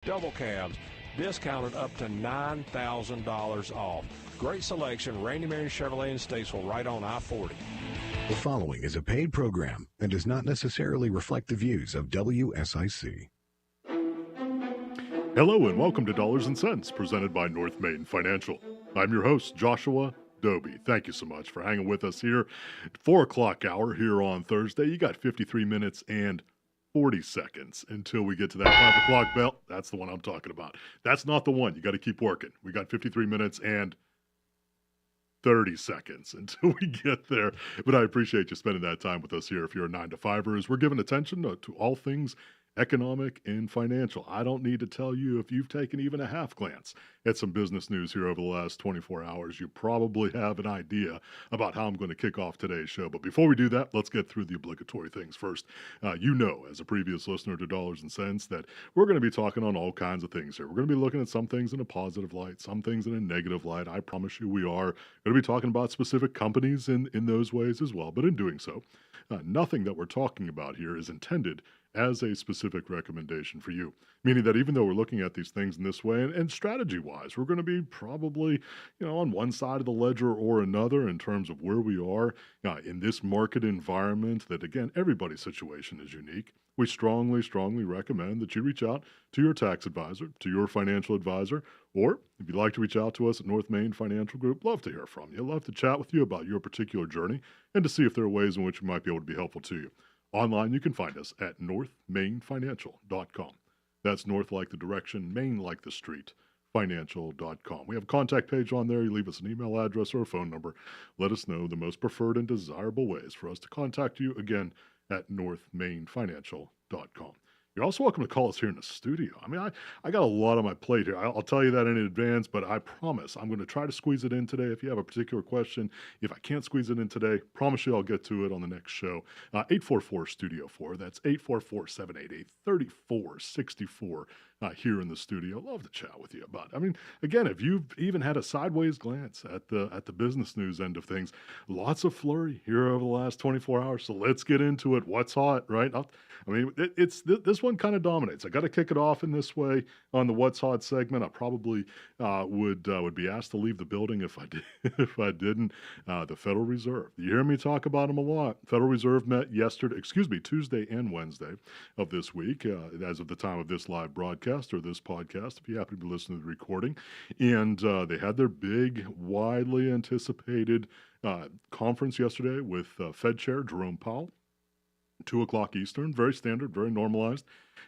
Double cabs, discounted up to $9,000 off. Great selection, Randy Marion Chevrolet in Statesville, right on I-40. The following is a paid program and does not necessarily reflect the views of WSIC. Hello and welcome to Dollars and Cents, presented by North Main Financial. I'm your host, Joshua Dobi. Thank you so much for hanging with us here. 4 o'clock hour here on Thursday. You got 53 minutes and 40 seconds until we get to that 5 o'clock bell. That's the one I'm talking about. That's not the one. You got to keep working. We got 53 minutes and 30 seconds until we get there. But I appreciate you spending that time with us here. If you're a 9-to-5er, we're giving attention to all things economic and financial. I don't need to tell you, if you've taken even a half glance at some business news here over the last 24 hours, you probably have an idea about how I'm going to kick off today's show. But before we do that, let's get through the obligatory things first. As a previous listener to Dollars and Cents, that we're going to be talking on all kinds of things here. We're going to be looking at some things in a positive light, some things in a negative light. I promise you we are going to be talking about specific companies in those ways as well. But in doing so, nothing that we're talking about here is intended as a specific recommendation for you. Meaning that even though we're looking at these things in this way, and strategy-wise, we're going to be probably, on one side of the ledger or another in terms of where we are in this market environment, that, again, everybody's situation is unique. We strongly, strongly recommend that you reach out to your tax advisor, to your financial advisor, or if you'd like to reach out to us at North Main Financial Group, love to hear from you. Love to chat with you about your particular journey and to see if there are ways in which we might be able to be helpful to you. Online, you can find us at northmainfinancial.com. That's north like the direction, main like the street, financial.com. We have a contact page on there. You leave us an email address or a phone number. Let us know the most preferred and desirable ways for us to contact you, again, at northmainfinancial.com. You're also welcome to call us here in the studio. I got a lot on my plate here. I'll tell you that in advance, but I promise I'm going to try to squeeze it in today. If you have a particular question, if I can't squeeze it in today, promise you I'll get to it on the next show. 844-STUDIO-4. That's 844-788-3464 here in the studio. Love to chat with you about it. Again, if you've even had a sideways glance at the business news end of things, lots of flurry here over the last 24 hours. So let's get into it. What's hot, right? This one kind of dominates. I got to kick it off in this way on the What's Hot segment. I probably would be asked to leave the building if I did, if I didn't. The Federal Reserve. You hear me talk about them a lot. Federal Reserve met Tuesday and Wednesday of this week, as of the time of this live broadcast or this podcast, if you happen to be listening to the recording. And they had their big, widely anticipated conference yesterday with Fed Chair Jerome Powell. 2 o'clock Eastern, very standard, very normalized.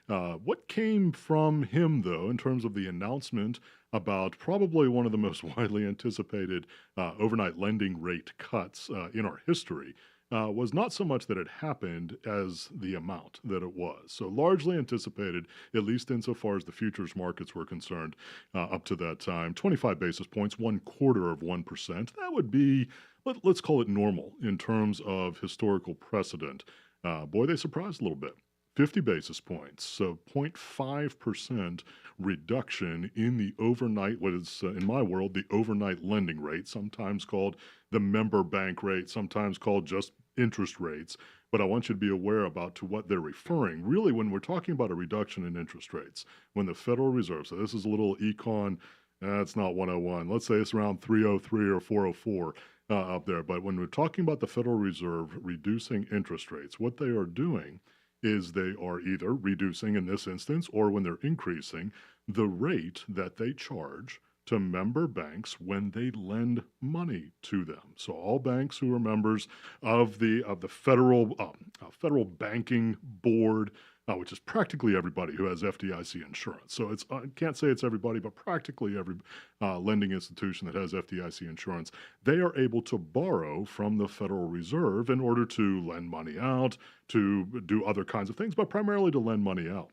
What came from him, though, in terms of the announcement about probably one of the most widely anticipated overnight lending rate cuts in our history, was not so much that it happened as the amount that it was. So largely anticipated, at least insofar as the futures markets were concerned, up to that time. 25 basis points, 0.25%. That would be, let's call it normal in terms of historical precedent. Boy, they surprised a little bit. 50 basis points, so 0.5% reduction in the overnight, what is, in my world, the overnight lending rate, sometimes called the member bank rate, sometimes called just interest rates. But I want you to be aware about to what they're referring. Really, when we're talking about a reduction in interest rates, when the Federal Reserve, so this is a little econ, it's not 101, let's say it's around 303 or 404, up there. But when we're talking about the Federal Reserve reducing interest rates, what they are doing is they are either reducing, in this instance, or when they're increasing, the rate that they charge to member banks when they lend money to them. So all banks who are members of the federal banking board, which is practically everybody who has FDIC insurance. So it's I can't say it's everybody, but practically every lending institution that has FDIC insurance, they are able to borrow from the Federal Reserve in order to lend money out, to do other kinds of things, but primarily to lend money out.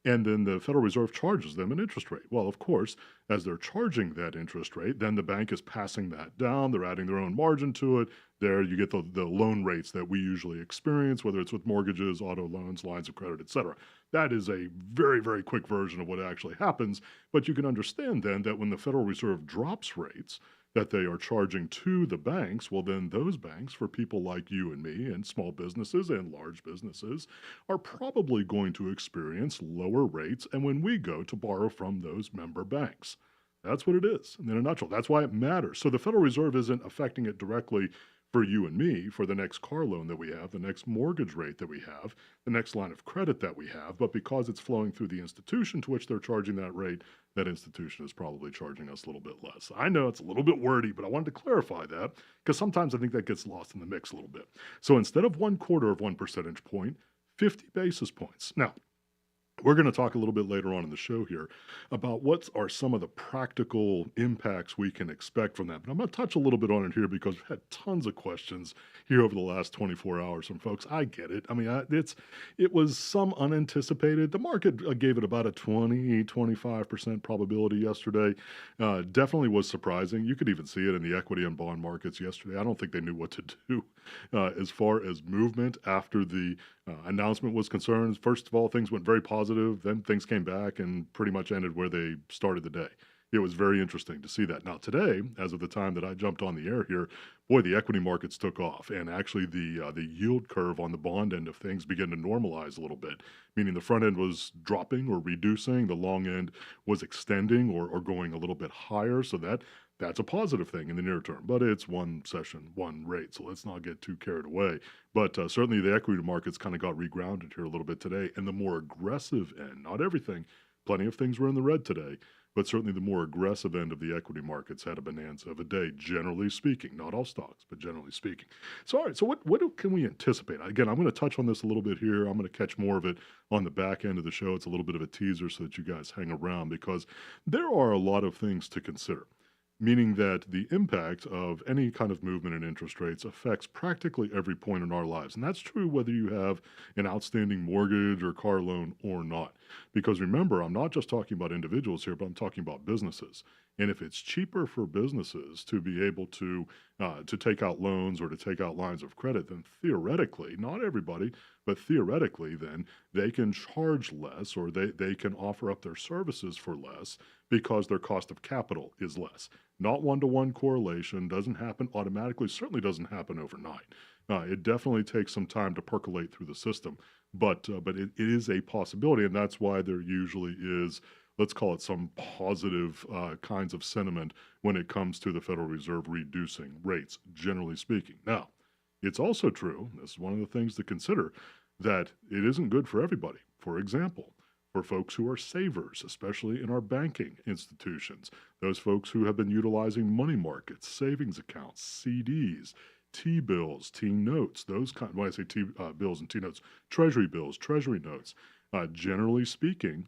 And then the Federal Reserve charges them an interest rate. Well, of course, as they're charging that interest rate, then the bank is passing that down. They're adding their own margin to it. There you get the loan rates that we usually experience, whether it's with mortgages, auto loans, lines of credit, et cetera. That is a very, very quick version of what actually happens. But you can understand then that when the Federal Reserve drops rates, that they are charging to the banks, well, then those banks, for people like you and me and small businesses and large businesses, are probably going to experience lower rates. And when we go to borrow from those member banks, that's what it is in a nutshell. That's why it matters. So the Federal Reserve isn't affecting it directly for you and me for the next car loan that we have, the next mortgage rate that we have, the next line of credit that we have. But because it's flowing through the institution to which they're charging that rate, that institution is probably charging us a little bit less. I know it's a little bit wordy, but I wanted to clarify that because sometimes I think that gets lost in the mix a little bit. So instead of 1/4 of 1 percentage point, 50 basis points. Now, we're going to talk a little bit later on in the show here about what are some of the practical impacts we can expect from that. But I'm going to touch a little bit on it here because we've had tons of questions here over the last 24 hours from folks. I get it. I mean, it was some unanticipated. The market gave it about a 25% probability yesterday. Definitely was surprising. You could even see it in the equity and bond markets yesterday. I don't think they knew what to do as far as movement after the announcement was concerned. First of all, things went very positive. Then things came back and pretty much ended where they started the day. It was very interesting to see that. Now today, as of the time that I jumped on the air here, boy, the equity markets took off, and actually the yield curve on the bond end of things began to normalize a little bit, meaning the front end was dropping or reducing, the long end was extending or going a little bit higher. So that's a positive thing in the near term, but it's one session, one rate, so let's not get too carried away. But certainly the equity markets kind of got regrounded here a little bit today, and the more aggressive end, not everything, plenty of things were in the red today, but certainly the more aggressive end of the equity markets had a bonanza of a day, generally speaking. Not all stocks, but generally speaking. So, all right, so what can we anticipate? Again, I'm going to touch on this a little bit here. I'm going to catch more of it on the back end of the show. It's a little bit of a teaser so that you guys hang around because there are a lot of things to consider, meaning that the impact of any kind of movement in interest rates affects practically every point in our lives. And that's true whether you have an outstanding mortgage or car loan or not. Because remember, I'm not just talking about individuals here, but I'm talking about businesses. And if it's cheaper for businesses to be able to take out loans or to take out lines of credit, then theoretically, not everybody, but theoretically, then they can charge less or they can offer up their services for less because their cost of capital is less. Not one-to-one correlation, doesn't happen automatically, certainly doesn't happen overnight. It definitely takes some time to percolate through the system, but it is a possibility, and that's why there usually is, let's call it some positive kinds of sentiment when it comes to the Federal Reserve reducing rates, generally speaking. Now, it's also true, this is one of the things to consider, that it isn't good for everybody. For example, for folks who are savers, especially in our banking institutions, those folks who have been utilizing money markets, savings accounts, CDs, T-bills, T-notes, those kind. When I say T-bills and T-notes, Treasury bills, Treasury notes. Generally speaking,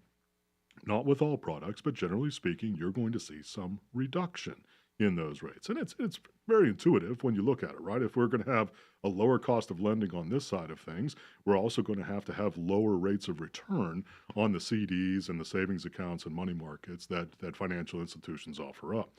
not with all products, but generally speaking, you're going to see some reduction in those rates. And it's very intuitive when you look at it, right? If we're going to have a lower cost of lending on this side of things, we're also going to have lower rates of return on the CDs and the savings accounts and money markets that financial institutions offer up.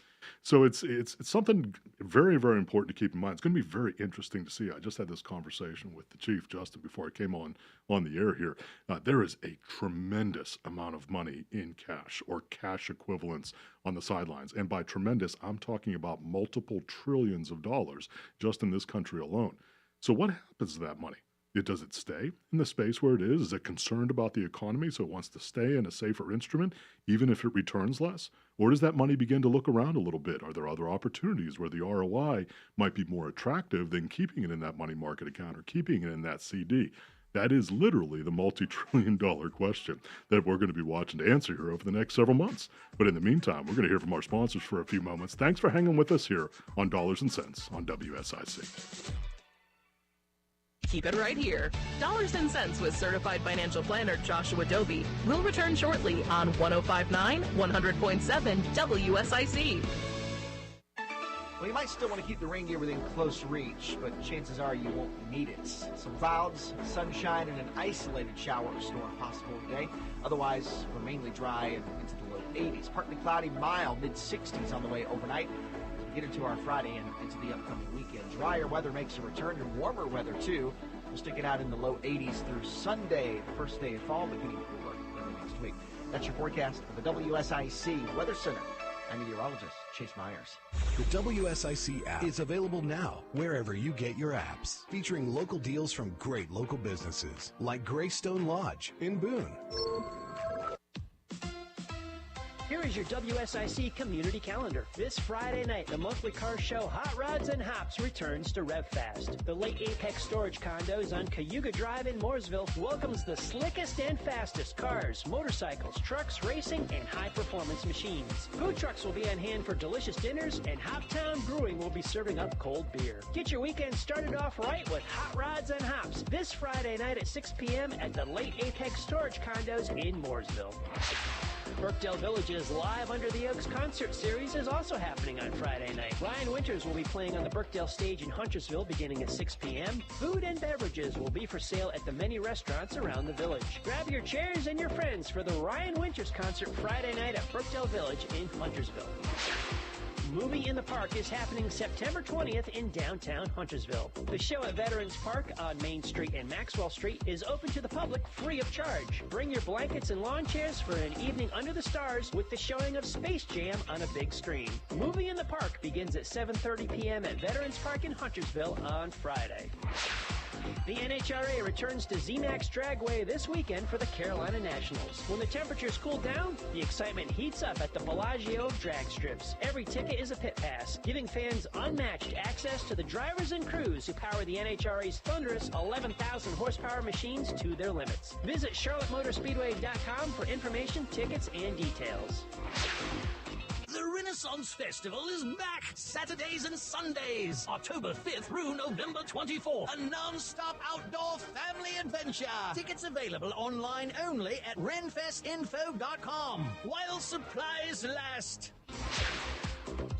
So it's something very, very important to keep in mind. It's going to be very interesting to see. I just had this conversation with the chief, Justin, before I came on the air here. There is a tremendous amount of money in cash or cash equivalents on the sidelines. And by tremendous, I'm talking about multiple trillions of dollars just in this country alone. So what happens to that money? Does it stay in the space where it is? Is it concerned about the economy, so it wants to stay in a safer instrument, even if it returns less? Or does that money begin to look around a little bit? Are there other opportunities where the ROI might be more attractive than keeping it in that money market account or keeping it in that CD? That is literally the multi-trillion-dollar question that we're going to be watching to answer here over the next several months. But in the meantime, we're going to hear from our sponsors for a few moments. Thanks for hanging with us here on Dollars and Cents on WSIC. Keep it right here. Dollars and Cents with certified financial planner Joshua Dobi. We'll return shortly on 105.9, 100.7 WSIC. Well, you might still want to keep the rain gear within close reach, but chances are you won't need it. Some clouds, sunshine, and an isolated shower or storm possible today. Otherwise, we're mainly dry and into the low 80s. Partly cloudy, mild, mid-60s on the way overnight. As we get into our Friday and into the upcoming weekend, drier weather makes a return, and warmer weather, too. We'll stick it out in the low 80s through Sunday, the first day of fall, but getting cooler early next week. That's your forecast for the WSIC Weather Center. I'm meteorologist Chase Myers. The WSIC app is available now wherever you get your apps, featuring local deals from great local businesses like Greystone Lodge in Boone. Here is your WSIC community calendar. This Friday night, the monthly car show Hot Rods and Hops returns to RevFast. The late Apex Storage Condos on Cayuga Drive in Mooresville welcomes the slickest and fastest cars, motorcycles, trucks, racing, and high-performance machines. Food trucks will be on hand for delicious dinners, and Hoptown Brewing will be serving up cold beer. Get your weekend started off right with Hot Rods and Hops this Friday night at 6 p.m. at the late Apex Storage Condos in Mooresville. Birkdale Village's Live Under the Oaks concert series is also happening on Friday night. Ryan Winters will be playing on the Birkdale stage in Huntersville beginning at 6 p.m. Food and beverages will be for sale at the many restaurants around the village. Grab your chairs and your friends for the Ryan Winters concert Friday night at Birkdale Village in Huntersville. Movie in the Park is happening September 20th in downtown Huntersville. The show at Veterans Park on Main Street and Maxwell Street is open to the public free of charge. Bring your blankets and lawn chairs for an evening under the stars with the showing of Space Jam on a big screen. Movie in the Park begins at 7:30 p.m. at Veterans Park in Huntersville on Friday. The NHRA returns to ZMAX Dragway this weekend for the Carolina Nationals. When the temperatures cool down, the excitement heats up at the Bellagio of drag strips. Every ticket is a pit pass, giving fans unmatched access to the drivers and crews who power the NHRA's thunderous 11,000 horsepower machines to their limits. Visit CharlotteMotorspeedway.com for information, tickets, and details. The Renaissance Festival is back Saturdays and Sundays, October 5th through November 24th. A non-stop outdoor family adventure. Tickets available online only at renfestinfo.com while supplies last.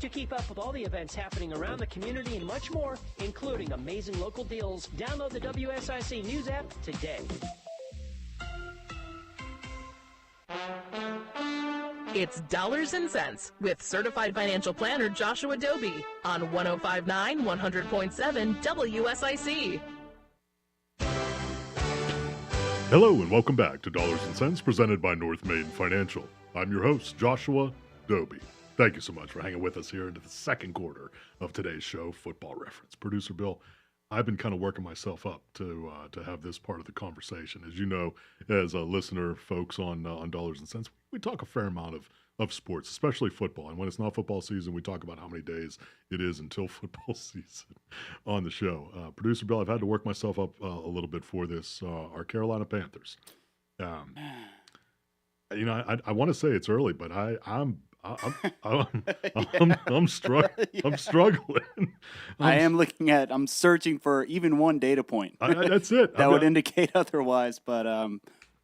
To keep up with all the events happening around the community and much more, including amazing local deals, download the WSIC News app today. It's Dollars and Cents with certified financial planner Joshua Dobi on 105.9 100.7 WSIC. Hello and welcome back to Dollars and Cents presented by North Main Financial. I'm your host, Joshua Dobi. Thank you so much for hanging with us here into the second quarter of today's show, Football Reference. Producer Bill, I've been kind of working myself up to have this part of the conversation. As you know, as a listener, folks on Dollars and Cents, we talk a fair amount of sports, especially football. And when it's not football season, we talk about how many days it is until football season on the show. Producer Bill, I've had to work myself up a little bit for this. Our Carolina Panthers. I want to say it's early, but I'm struggling. I'm struggling. I'm searching for even one data point. That's it. That would indicate otherwise, but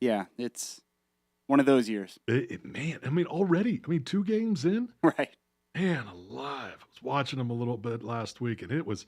yeah, it's one of those years. Already, 2 games in? Right. Man alive. I was watching them a little bit last week, and it was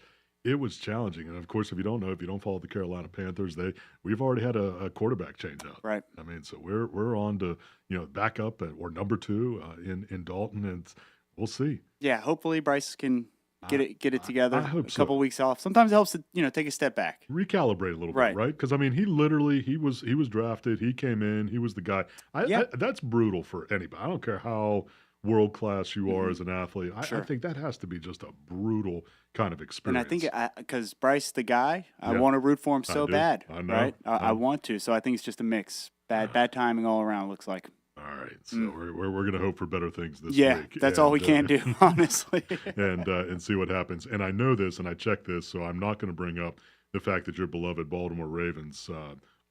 challenging. And of course, if you don't follow the Carolina Panthers, we've already had a quarterback change out. Right. So we're on to back up or number 2 in Dalton, and we'll see. Yeah, hopefully Bryce can get it together. I hope a couple weeks off. Sometimes it helps to take a step back, recalibrate a little bit, right? Because he was drafted. He came in. He was the guy. That's brutal for anybody. I don't care how world class you are as an athlete. I think that has to be just a brutal kind of experience. And I think because Bryce, the guy, I want to root for him so bad. I know. Right? I want to. So I think it's just a mix. Bad timing all around. Looks like. All right, so we're going to hope for better things this week. Yeah, that's all we can do, honestly. and see what happens. And I know this, and I checked this, so I'm not going to bring up the fact that your beloved Baltimore Ravens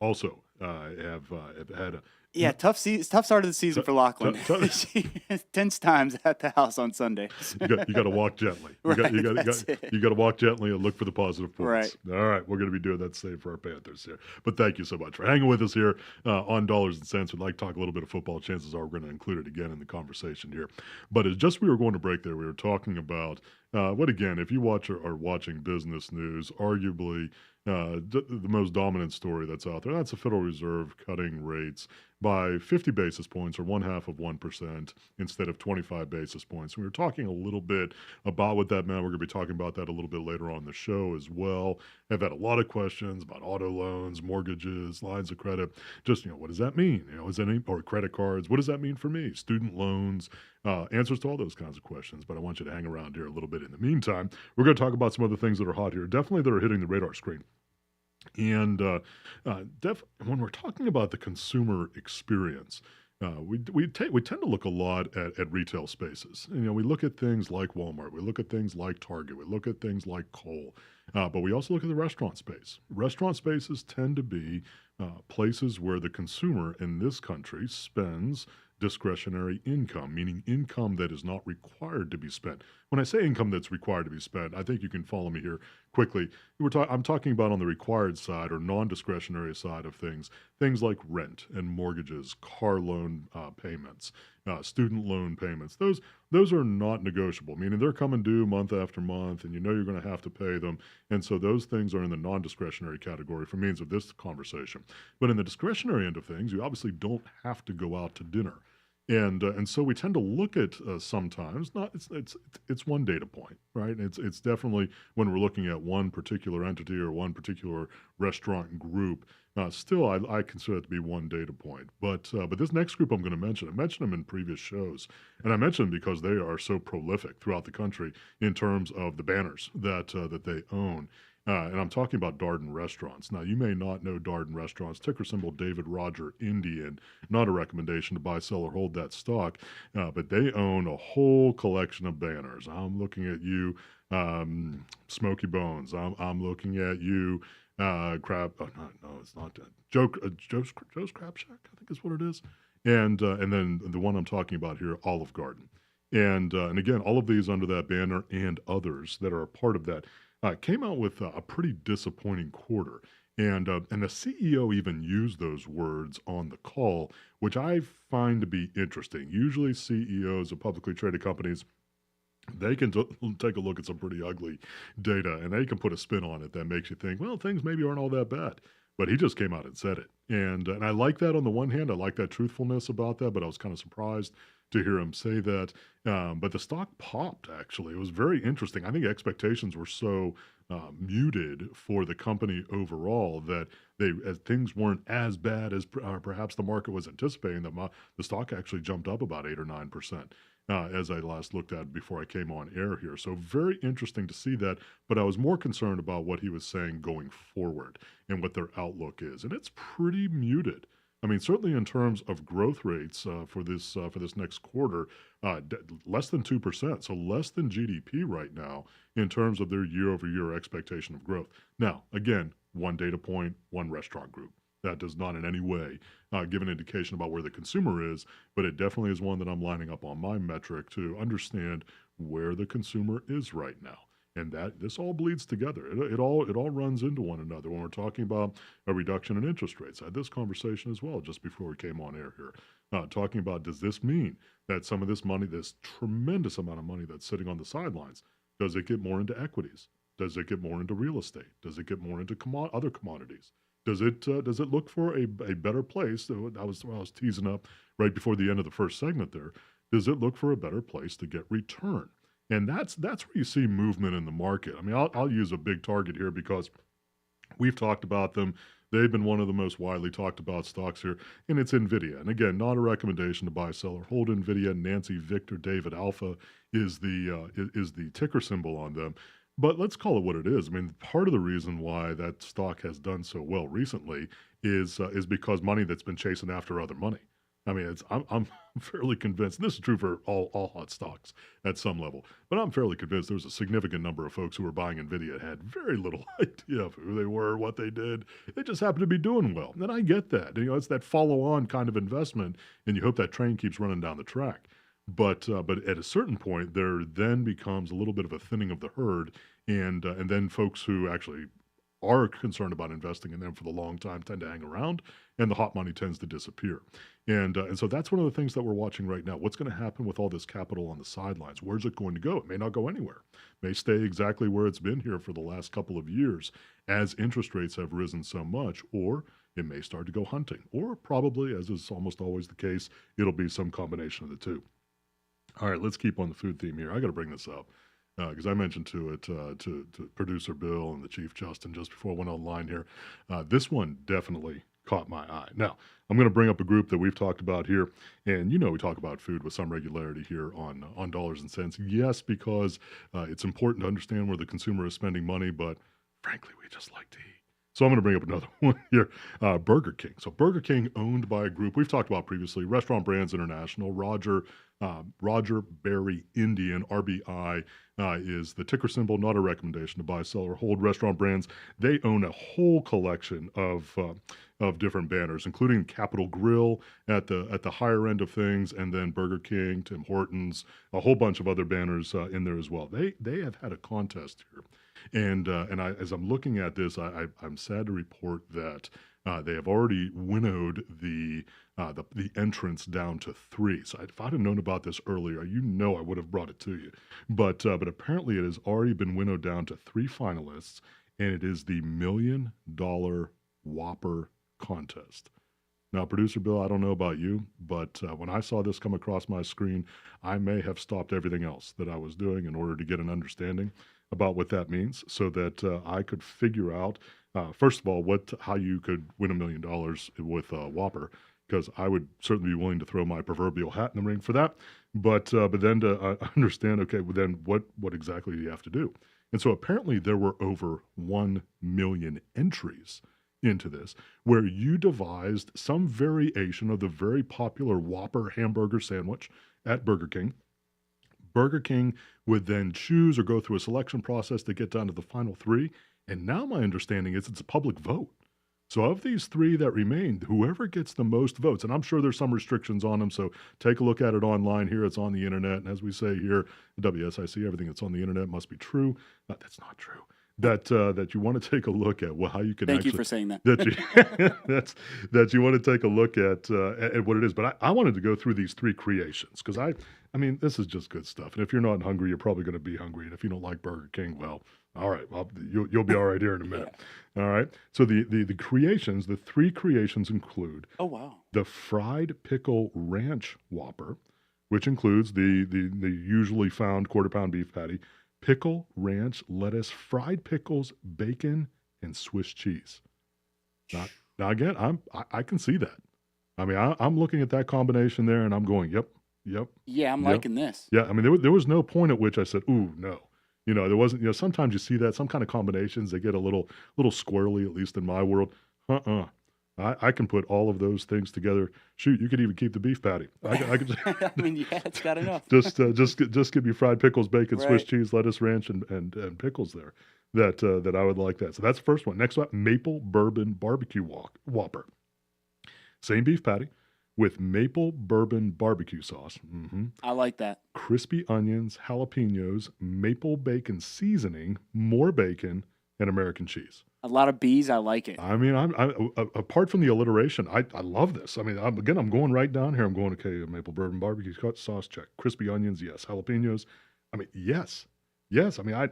also have had a tough start of the season for Lachlan. Tense times at the house on Sundays. You got to walk gently. You got to walk gently and look for the positive points. Right. All right, we're going to be doing that same for our Panthers here. But thank you so much for hanging with us here on Dollars and Cents. We'd like to talk a little bit of football. Chances are we're going to include it again in the conversation here. But as just we were going to break there, we were talking about what again, if you are watching business news, arguably the most dominant story that's out there. That's the Federal Reserve cutting rates by 50 basis points or 0.5% instead of 25 basis points. We were talking a little bit about what that meant. We're going to be talking about that a little bit later on in the show as well. I've had a lot of questions about auto loans, mortgages, lines of credit. Just, what does that mean? Is any, or credit cards? What does that mean for me? Student loans, answers to all those kinds of questions. But I want you to hang around here a little bit in the meantime. We're going to talk about some other things that are hot here, definitely that are hitting the radar screen. And when we're talking about the consumer experience, we tend to look a lot at retail spaces. We look at things like Walmart, we look at things like Target, we look at things like Kohl, but we also look at the restaurant space. Restaurant spaces tend to be places where the consumer in this country spends discretionary income, meaning income that is not required to be spent. When I say income that's required to be spent, I think you can follow me here quickly. I'm talking about on the required side or non-discretionary side of things like rent and mortgages, car loan payments, student loan payments. Those are not negotiable, meaning they're coming due month after month, and you're going to have to pay them. And so those things are in the non-discretionary category for means of this conversation. But in the discretionary end of things, you obviously don't have to go out to dinner. And so we tend to look at sometimes it's one data point, right? It's definitely when we're looking at one particular entity or one particular restaurant group. Still, I consider it to be one data point. But this next group I'm going to mention, I mentioned them in previous shows, and I mentioned them because they are so prolific throughout the country in terms of the banners that they own. And I'm talking about Darden Restaurants. Now, you may not know Darden Restaurants, ticker symbol David Roger Indian. Not a recommendation to buy, sell, or hold that stock, but they own a whole collection of banners. I'm looking at you, Smoky Bones. I'm looking at you, Crab. Oh, no, it's not that. Joe's Crab Shack, I think is what it is. And then the one I'm talking about here, Olive Garden. And again, all of these under that banner and others that are a part of that. Came out with a pretty disappointing quarter. And the CEO even used those words on the call, which I find to be interesting. Usually CEOs of publicly traded companies, they can take a look at some pretty ugly data, and they can put a spin on it that makes you think, well, things maybe aren't all that bad. But he just came out and said it. And I like that on the one hand. I like that truthfulness about that, but I was kind of surprised to hear him say that. But the stock popped, actually. It was very interesting. I think expectations were so muted for the company overall that things weren't as bad as perhaps the market was anticipating. The stock actually jumped up about 8 or 9%. As I last looked at before I came on air here. So very interesting to see that, but I was more concerned about what he was saying going forward and what their outlook is. And it's pretty muted. I mean, certainly in terms of growth rates for this next quarter, less than 2%, so less than GDP right now in terms of their year-over-year expectation of growth. Now, again, one data point, one restaurant group. That does not in any way give an indication about where the consumer is, but it definitely is one that I'm lining up on my metric to understand where the consumer is right now. And that this all bleeds together. It all runs into one another when we're talking about a reduction in interest rates. I had this conversation as well just before we came on air here, talking about, does this mean that some of this money, this tremendous amount of money that's sitting on the sidelines, does it get more into equities? Does it get more into real estate? Does it get more into other commodities? Does it look for a better place? I was teasing up right before the end of the first segment there. Does it look for a better place to get return? And that's where you see movement in the market. I mean, I'll use a big target here because we've talked about them. They've been one of the most widely talked about stocks here, and it's NVIDIA. And again, not a recommendation to buy, sell, or hold NVIDIA. Nancy Victor David Alpha is the ticker symbol on them. But let's call it what it is. I mean, part of the reason why that stock has done so well recently is because money that's been chasing after other money. I mean, I'm fairly convinced, and this is true for all hot stocks at some level, but I'm fairly convinced there's a significant number of folks who were buying NVIDIA had very little idea of who they were, what they did. They just happened to be doing well. And I get that. It's that follow-on kind of investment, and you hope that train keeps running down the track. But at a certain point, there then becomes a little bit of a thinning of the herd, and then folks who actually are concerned about investing in them for the long time tend to hang around, and the hot money tends to disappear. And so that's one of the things that we're watching right now. What's going to happen with all this capital on the sidelines? Where's it going to go? It may not go anywhere. It may stay exactly where it's been here for the last couple of years as interest rates have risen so much, or It may start to go hunting, or probably, as is almost always the case, it'll be some combination of the two. All right, let's keep on the food theme here. I got to bring this up because I mentioned to producer Bill and the Chief Justin just before I went online here. This one definitely caught my eye. Now, I'm going to bring up a group that we've talked about here, and we talk about food with some regularity here on Dollars and Cents. Yes, because it's important to understand where the consumer is spending money, but frankly, we just like to eat. So I'm going to bring up another one here, Burger King. So Burger King, owned by a group we've talked about previously, Restaurant Brands International. Roger Berry Indian, RBI, is the ticker symbol, not a recommendation to buy, sell, or hold. Restaurant Brands, they own a whole collection of different banners, including Capital Grille at the higher end of things, and then Burger King, Tim Hortons, a whole bunch of other banners in there as well. They have had a contest here. And as I'm looking at this, I'm sad to report that they have already winnowed the entrance down to 3. So if I'd have known about this earlier, I would have brought it to you. But apparently it has already been winnowed down to 3 finalists, and it is the $1 million Whopper contest. Now, Producer Bill, I don't know about you, but when I saw this come across my screen, I may have stopped everything else that I was doing in order to get an understanding about what that means, so that I could figure out, first of all, how you could win $1 million with Whopper, because I would certainly be willing to throw my proverbial hat in the ring for that. But then to understand, okay, well then what exactly do you have to do? And so apparently there were over 1 million entries into this, where you devised some variation of the very popular Whopper hamburger sandwich at Burger King. Burger King would then choose or go through a selection process to get down to the final 3. And now my understanding is it's a public vote. So of these 3 that remained, whoever gets the most votes, and I'm sure there's some restrictions on them, so take a look at it online here. It's on the internet. And as we say here at WSIC, everything that's on the internet must be true. That's not true. That you want to take a look at how you can. Thank you for saying that. That you want to take a look at what it is. But I wanted to go through these 3 creations because I mean this is just good stuff. And if you're not hungry, you're probably going to be hungry. And if you don't like Burger King, well, all right, you'll be all right here in a minute. Yeah. All right. So the creations, the 3 creations include. Oh wow. The fried pickle ranch Whopper, which includes the usually found quarter-pound beef patty, pickle, ranch, lettuce, fried pickles, bacon, and Swiss cheese. Now again, I can see that. I mean, I'm looking at that combination there, and I'm going, yep. Yeah, I'm liking this. Yeah, I mean, there was no point at which I said, ooh, no. There wasn't. Sometimes you see that some kind of combinations they get a little squirrely, at least in my world. I can put all of those things together. Shoot, you could even keep the beef patty. I could. I mean, yeah, it's got enough. just give me fried pickles, bacon, right. Swiss cheese, lettuce, ranch, and pickles there. That I would like that. So that's the first one. Next one, maple bourbon barbecue Whopper. Same beef patty with maple bourbon barbecue sauce. Mm-hmm. I like that. Crispy onions, jalapenos, maple bacon seasoning, more bacon, and American cheese. A lot of B's. I like it. I mean, I'm apart from the alliteration, I love this. I mean, I'm going right down here. I'm going, okay, maple bourbon barbecue sauce, check. Crispy onions, yes. Jalapenos, I mean, yes. I mean,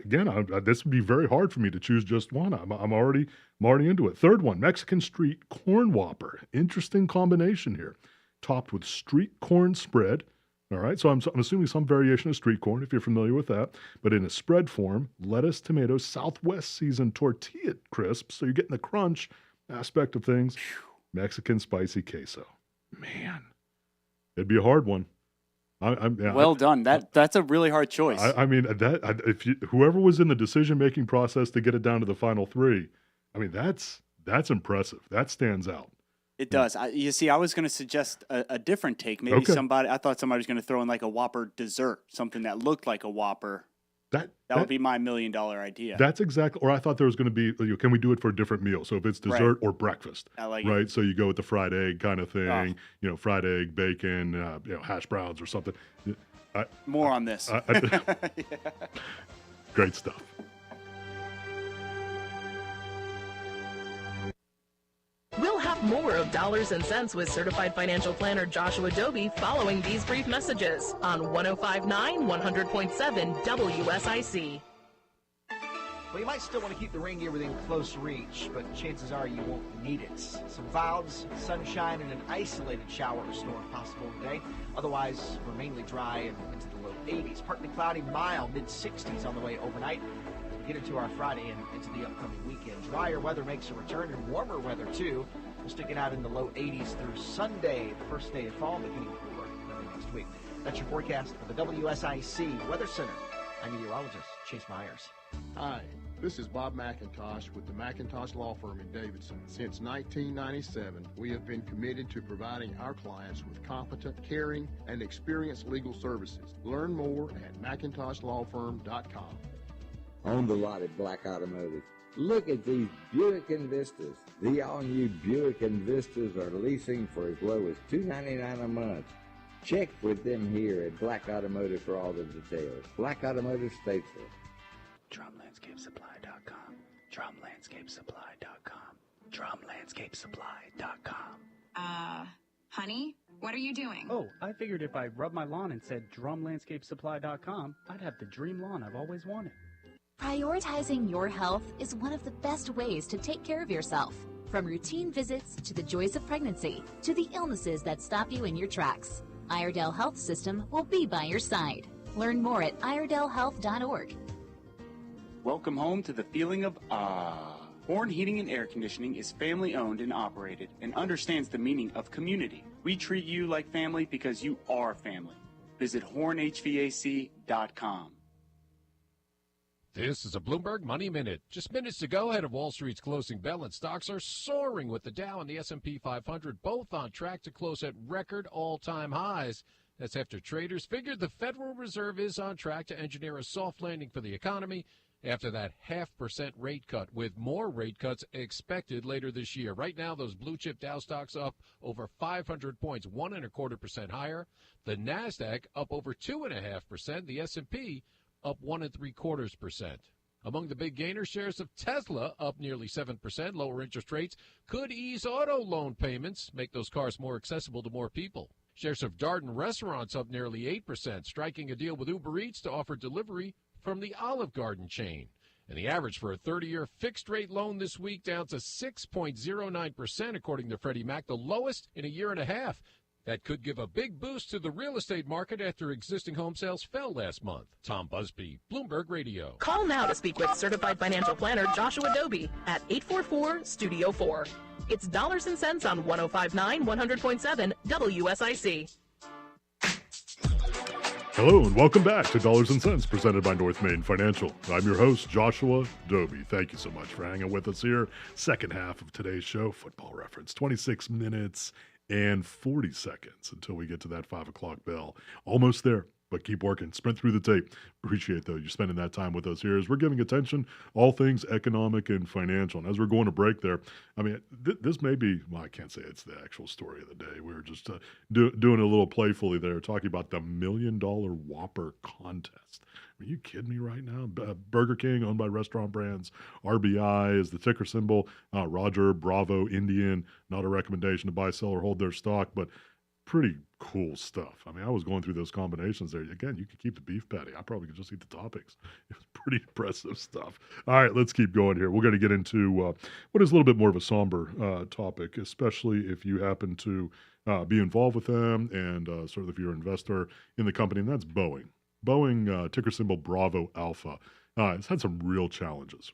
this would be very hard for me to choose just one. I'm already into it. Third one, Mexican street corn Whopper. Interesting combination here. Topped with street corn spread. All right, so I'm assuming some variation of street corn, if you're familiar with that, but in a spread form, lettuce, tomatoes, Southwest seasoned tortilla crisps, so you're getting the crunch aspect of things, Mexican spicy queso. Man, it'd be a hard one. Well done. That's a really hard choice. I mean, whoever was in the decision-making process to get it down to the final 3, I mean, that's impressive. That stands out. It does. You see, I was going to suggest a different take. Maybe I thought somebody was going to throw in like a Whopper dessert, something that looked like a Whopper. That would be my $1 million idea. That's exactly, or I thought there was going to be, can we do it for a different meal? So if it's dessert or breakfast, I like right? it. So you go with the fried egg kind of thing, fried egg, bacon, hash browns or something. More on this. Great stuff. We'll have more of Dollars and Cents with certified financial planner Joshua Dobi following these brief messages on 105.9 100.7 WSIC. Well, you might still want to keep the rain gear within close reach, but chances are you won't need it. Some clouds, sunshine, and an isolated shower or storm possible today. Otherwise, we're mainly dry and into the low 80s. Partly cloudy, mild, mid-60s on the way overnight. As we get into our Friday and into the upcoming weekend, drier weather makes a return, and warmer weather, too. We'll stick it out in the low 80s through Sunday, the first day of fall, but getting cooler next week. That's your forecast for the WSIC Weather Center. I'm meteorologist Chase Myers. Hi, this is Bob McIntosh with the McIntosh Law Firm in Davidson. Since 1997, we have been committed to providing our clients with competent, caring, and experienced legal services. Learn more at McIntoshLawFirm.com. On the lot at Black Automotive. Look at these Buick Envistas. The all-new Buick Envistas are leasing for as low as $299 a month. Check with them here at Black Automotive for all the details. Black Automotive Statesville. DrumLandscapeSupply.com. DrumLandscapeSupply.com. DrumLandscapeSupply.com. Honey, what are you doing? Oh, I figured if I rubbed my lawn and said DrumLandscapeSupply.com, I'd have the dream lawn I've always wanted. Prioritizing your health is one of the best ways to take care of yourself. From routine visits to the joys of pregnancy to the illnesses that stop you in your tracks, Iredell Health System will be by your side. Learn more at iredellhealth.org. Welcome home to the feeling of Horn Heating and Air Conditioning is family-owned and operated and understands the meaning of community. We treat you like family because you are family. Visit hornhvac.com. This is a Bloomberg Money Minute. Just minutes to go ahead of Wall Street's closing bell, and stocks are soaring with the Dow and the S&P 500 both on track to close at record all-time highs. That's after traders figured the Federal Reserve is on track to engineer a soft landing for the economy after that 0.5% rate cut, with more rate cuts expected later this year. Right now, those blue-chip Dow stocks up over 500 points, 1.25% higher. The NASDAQ up over 2.5%. The S&P up 1.75%. Among the big gainers, shares of Tesla up nearly 7%. Lower interest rates could ease auto loan payments, make those cars more accessible to more people. Shares of Darden Restaurants up nearly 8%, striking a deal with Uber Eats to offer delivery from the Olive Garden chain. And the average for a 30-year fixed-rate loan this week down to 6.09%, according to Freddie Mac, the lowest in a year and a half. That could give a big boost to the real estate market after existing home sales fell last month. Tom Busby, Bloomberg Radio. Call now to speak with certified financial planner Joshua Dobi at 844-STUDIO-4. It's dollars and cents on 105.9, 100.7 WSIC. Hello and welcome back to Dollars and Cents presented by North Main Financial. I'm your host, Joshua Dobi. Thank you so much for hanging with us here. Second half of today's show, Football Reference, 26 minutes and 40 seconds until we get to that 5 o'clock bell. Almost there, but keep working. Sprint through the tape. Appreciate, though, you spending that time with us here as we're giving attention all things economic and financial. And as we're going to break there, I mean, this may be, well, I can't say it's the actual story of the day. We were just doing a little playfully there, talking about the $1 million Whopper contest. Are you kidding me right now? Burger King, owned by Restaurant Brands. RBI is the ticker symbol. Roger, Bravo, Indian. Not a recommendation to buy, sell, or hold their stock, but pretty cool stuff. I mean, I was going through those combinations there. Again, you could keep the beef patty. I probably could just eat the toppings. It was pretty impressive stuff. All right, let's keep going here. We're going to get into what is a little bit more of a somber topic, especially if you happen to be involved with them and sort of if you're an investor in the company, and that's Boeing. Boeing, ticker symbol Bravo Alpha, it's had some real challenges.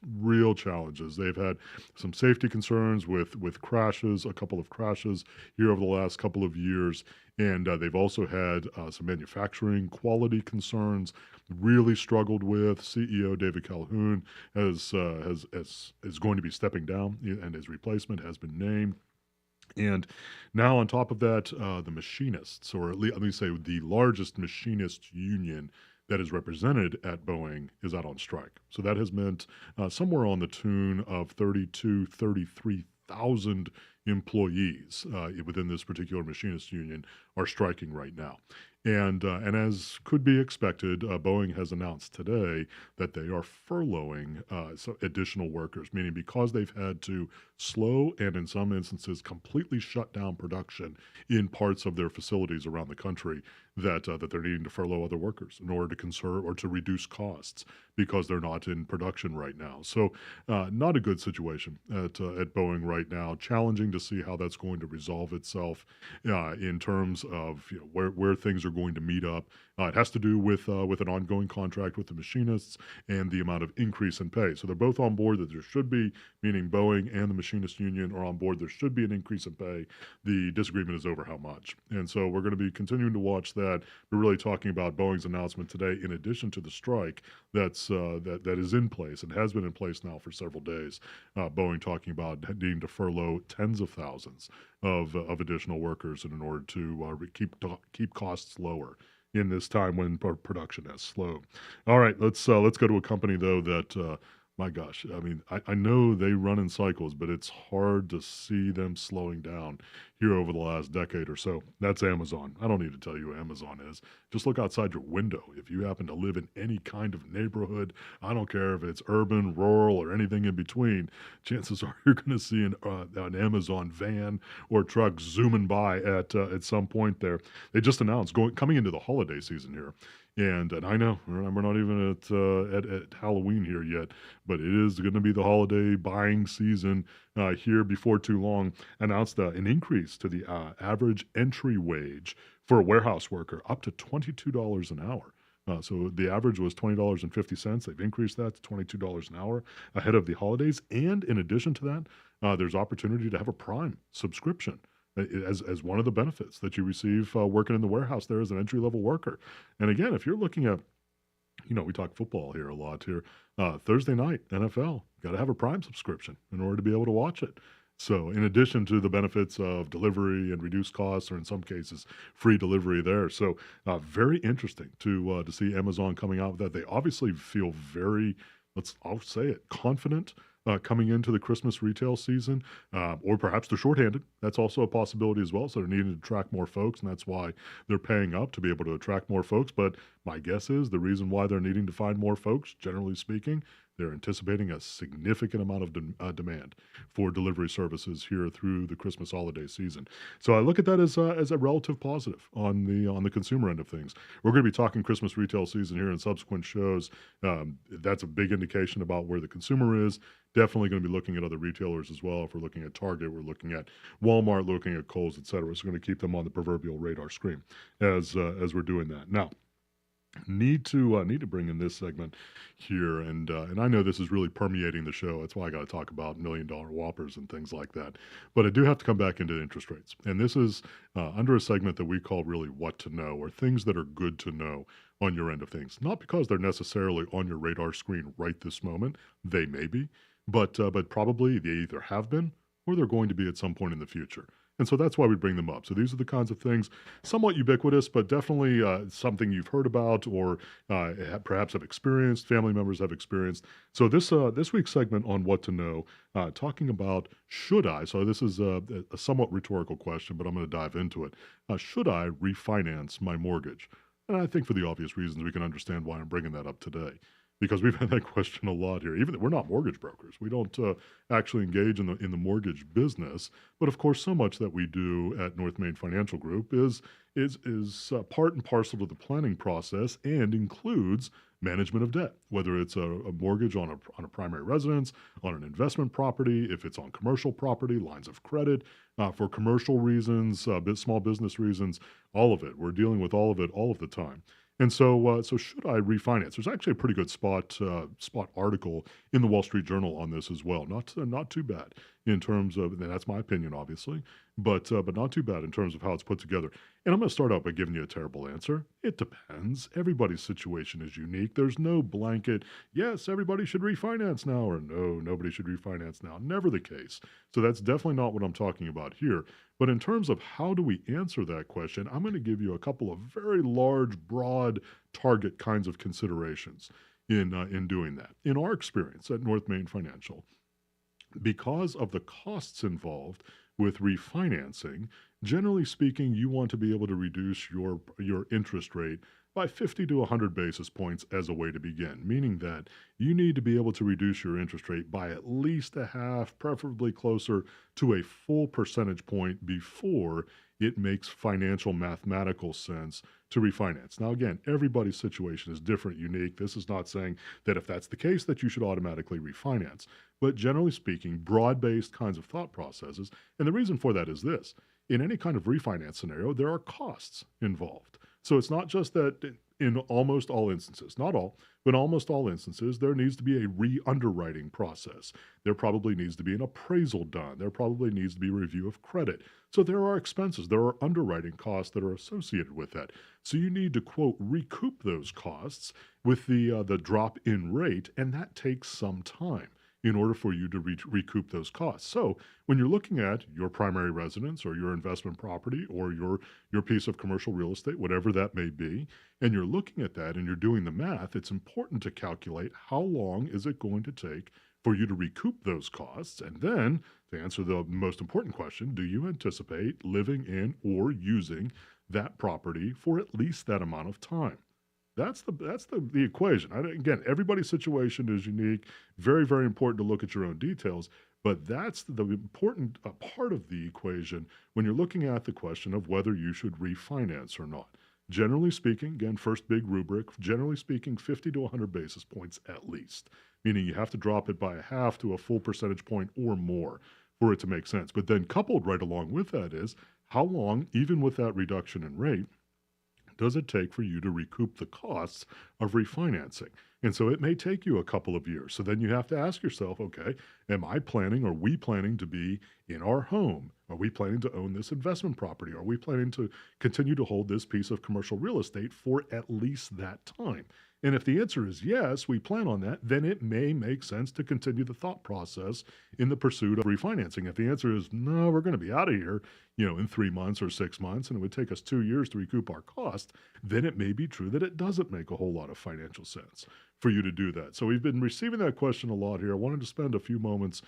They've had some safety concerns with crashes, a couple of crashes here over the last couple of years, and they've also had some manufacturing quality concerns. Really struggled with. CEO David Calhoun is going to be stepping down, and his replacement has been named. And now on top of that, the machinists, or at least say the largest machinist union that is represented at Boeing, is out on strike. So that has meant somewhere on the tune of 33,000 employees within this particular machinist union are striking right now. And as could be expected, Boeing has announced today that they are furloughing additional workers, meaning because they've had to slow and in some instances completely shut down production in parts of their facilities around the country, that they're needing to furlough other workers in order to conserve or to reduce costs because they're not in production right now. So not a good situation at Boeing right now. Challenging to see how that's going to resolve itself in terms of where things are going to meet up. It has to do with an ongoing contract with the machinists and the amount of increase in pay. So they're both on board that there should be, meaning Boeing and the machinist union are on board. There should be an increase in pay. The disagreement is over how much. And so we're going to be continuing to watch that. We're really talking about Boeing's announcement today, in addition to the strike that is in place and has been in place now for several days. Boeing talking about needing to furlough tens of thousands of additional workers in order to keep costs lower in this time when production has slowed. All right, let's go to a company though that my gosh, I mean, I know they run in cycles, but it's hard to see them slowing down here over the last decade or so. That's Amazon. I don't need to tell you who Amazon is. Just look outside your window. If you happen to live in any kind of neighborhood, I don't care if it's urban, rural, or anything in between, chances are you're going to see an Amazon van or truck zooming by at some point there. They just announced coming into the holiday season here. And I know we're not even at Halloween here yet, but it is going to be the holiday buying season here before too long. Announced an increase to the average entry wage for a warehouse worker up to $22 an hour. So the average was $20.50. They've increased that to $22 an hour ahead of the holidays. And in addition to that, there's opportunity to have a Prime subscription as one of the benefits that you receive working in the warehouse there as an entry-level worker. And again, if you're looking at, we talk football here a lot here, Thursday night, NFL, got to have a Prime subscription in order to be able to watch it. So in addition to the benefits of delivery and reduced costs, or in some cases, free delivery there. So very interesting to see Amazon coming out with that. They obviously feel very, I'll say it, confident coming into the Christmas retail season, or perhaps they're shorthanded. That's also a possibility as well. So they're needing to attract more folks, and that's why they're paying up to be able to attract more folks. But my guess is the reason why they're needing to find more folks, generally speaking, they're anticipating a significant amount of demand for delivery services here through the Christmas holiday season. So I look at that as a relative positive on the consumer end of things. We're going to be talking Christmas retail season here in subsequent shows. That's a big indication about where the consumer is. Definitely going to be looking at other retailers as well. If we're looking at Target, we're looking at Walmart, looking at Kohl's, et cetera. So we're going to keep them on the proverbial radar screen as we're doing that. Now, need to bring in this segment here, and I know this is really permeating the show. That's why I got to talk about $1 million Whoppers and things like that. But I do have to come back into interest rates, and this is under a segment that we call really what to know, or things that are good to know on your end of things. Not because they're necessarily on your radar screen right this moment. They may be, but probably they either have been or they're going to be at some point in the future. And so that's why we bring them up. So these are the kinds of things, somewhat ubiquitous, but definitely something you've heard about or perhaps have experienced, family members have experienced. So this week's segment on What to Know, talking about should I, so this is a somewhat rhetorical question, but I'm going to dive into it. Should I refinance my mortgage? And I think for the obvious reasons, we can understand why I'm bringing that up today. Because we've had that question a lot here. Even we're not mortgage brokers. We don't actually engage in the mortgage business. But of course, so much that we do at North Main Financial Group is part and parcel to the planning process and includes management of debt, whether it's a mortgage on a primary residence, on an investment property, if it's on commercial property, lines of credit, for commercial reasons, small business reasons, all of it. We're dealing with all of it all of the time. And so should I refinance? There's actually a pretty good spot article in the Wall Street Journal on this as well. Not too bad in terms of, and that's my opinion, obviously, but not too bad in terms of how it's put together. And I'm going to start out by giving you a terrible answer. It depends. Everybody's situation is unique. There's no blanket, yes, everybody should refinance now, or no, nobody should refinance now. Never the case. So that's definitely not what I'm talking about here. But in terms of how do we answer that question, I'm going to give you a couple of very large, broad target kinds of considerations in doing that. In our experience at North Main Financial, because of the costs involved with refinancing, generally speaking, you want to be able to reduce your interest rate by 50 to 100 basis points as a way to begin, meaning that you need to be able to reduce your interest rate by at least a half, preferably closer to a full percentage point before it makes financial mathematical sense to refinance. Now, again, everybody's situation is different, unique. This is not saying that if that's the case that you should automatically refinance. But generally speaking, broad-based kinds of thought processes. And the reason for that is this. In any kind of refinance scenario, there are costs involved. So it's not just that in almost all instances, not all, but almost all instances, there needs to be a re-underwriting process. There probably needs to be an appraisal done. There probably needs to be a review of credit. So there are expenses. There are underwriting costs that are associated with that. So you need to, quote, recoup those costs with the drop in rate, and that takes some time in order for you to recoup those costs. So when you're looking at your primary residence or your investment property or your piece of commercial real estate, whatever that may be, and you're looking at that and you're doing the math, it's important to calculate how long is it going to take for you to recoup those costs. And then to answer the most important question, do you anticipate living in or using that property for at least that amount of time? That's the equation. Again, everybody's situation is unique. Very, very important to look at your own details. But that's the important part of the equation when you're looking at the question of whether you should refinance or not. Generally speaking, again, first big rubric, generally speaking, 50 to 100 basis points at least, meaning you have to drop it by a half to a full percentage point or more for it to make sense. But then coupled right along with that is how long, even with that reduction in rate, does it take for you to recoup the costs of refinancing? And so it may take you a couple of years. So then you have to ask yourself, okay, are we planning to be in our home? Are we planning to own this investment property? Are we planning to continue to hold this piece of commercial real estate for at least that time? And if the answer is yes, we plan on that, then it may make sense to continue the thought process in the pursuit of refinancing. If the answer is no, we're going to be out of here, in 3 months or 6 months, and it would take us 2 years to recoup our cost, then it may be true that it doesn't make a whole lot of financial sense for you to do that. So we've been receiving that question a lot here. I wanted to spend a few moments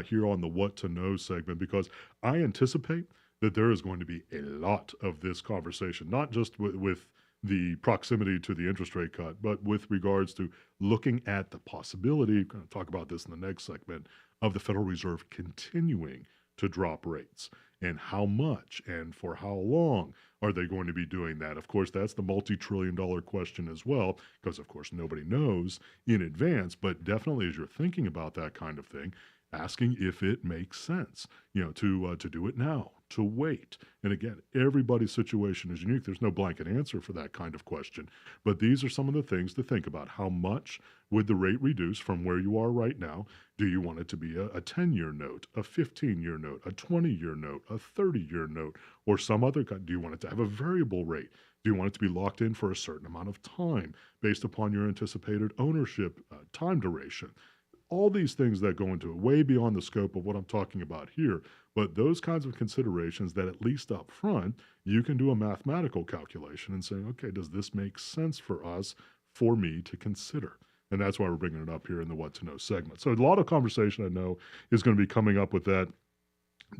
here on the What to Know segment because I anticipate that there is going to be a lot of this conversation, not just with the proximity to the interest rate cut, but with regards to looking at the possibility, we're going to talk about this in the next segment, of the Federal Reserve continuing to drop rates and how much and for how long are they going to be doing that? Of course, that's the multi-trillion-dollar question as well, because of course nobody knows in advance, but definitely as you're thinking about that kind of thing, asking if it makes sense, to do it now, to wait. And again, everybody's situation is unique. There's no blanket answer for that kind of question. But these are some of the things to think about. How much would the rate reduce from where you are right now? Do you want it to be a 10-year note, a 15-year note, a 20-year note, a 30-year note, or some other kind? Do you want it to have a variable rate? Do you want it to be locked in for a certain amount of time based upon your anticipated ownership time duration? All these things that go into it, way beyond the scope of what I'm talking about here, but those kinds of considerations that at least up front, you can do a mathematical calculation and say, okay, does this make sense for us, for me to consider? And that's why we're bringing it up here in the What to Know segment. So a lot of conversation I know is going to be coming up with that.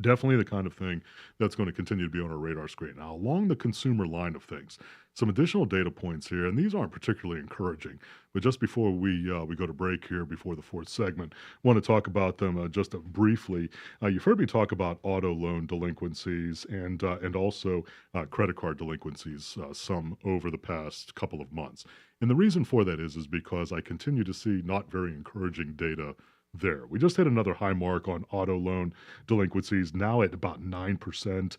Definitely the kind of thing that's going to continue to be on our radar screen. Now, along the consumer line of things, some additional data points here, and these aren't particularly encouraging, but just before we go to break here, before the fourth segment, I want to talk about them just briefly. You've heard me talk about auto loan delinquencies and also credit card delinquencies some over the past couple of months. And the reason for that is because I continue to see not very encouraging data there. We just hit another high mark on auto loan delinquencies, now at about 9%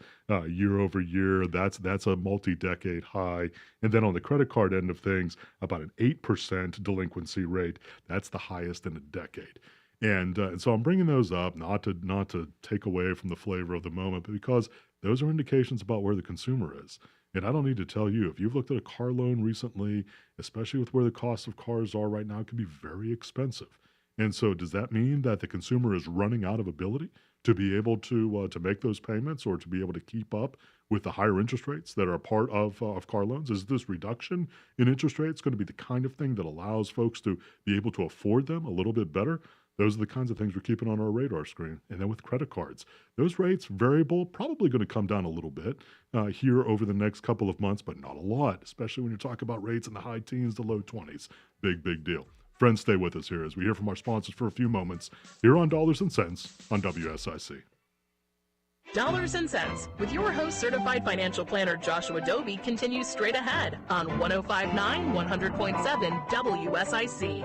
year over year. That's a multi-decade high. And then on the credit card end of things, about an 8% delinquency rate. That's the highest in a decade. And so I'm bringing those up not to take away from the flavor of the moment, but because those are indications about where the consumer is. And I don't need to tell you, if you've looked at a car loan recently, especially with where the cost of cars are right now, it can be very expensive. And so does that mean that the consumer is running out of ability to be able to make those payments or to be able to keep up with the higher interest rates that are a part of car loans? Is this reduction in interest rates going to be the kind of thing that allows folks to be able to afford them a little bit better? Those are the kinds of things we're keeping on our radar screen. And then with credit cards, those rates, variable, probably going to come down a little bit here over the next couple of months, but not a lot, especially when you're talking about rates in the high teens to low 20s. Big deal. Friends, stay with us here as we hear from our sponsors for a few moments here on Dollars and Cents on WSIC. Dollars and Cents with your host, certified financial planner Joshua Dobi, continues straight ahead on 105.9 100.7 WSIC.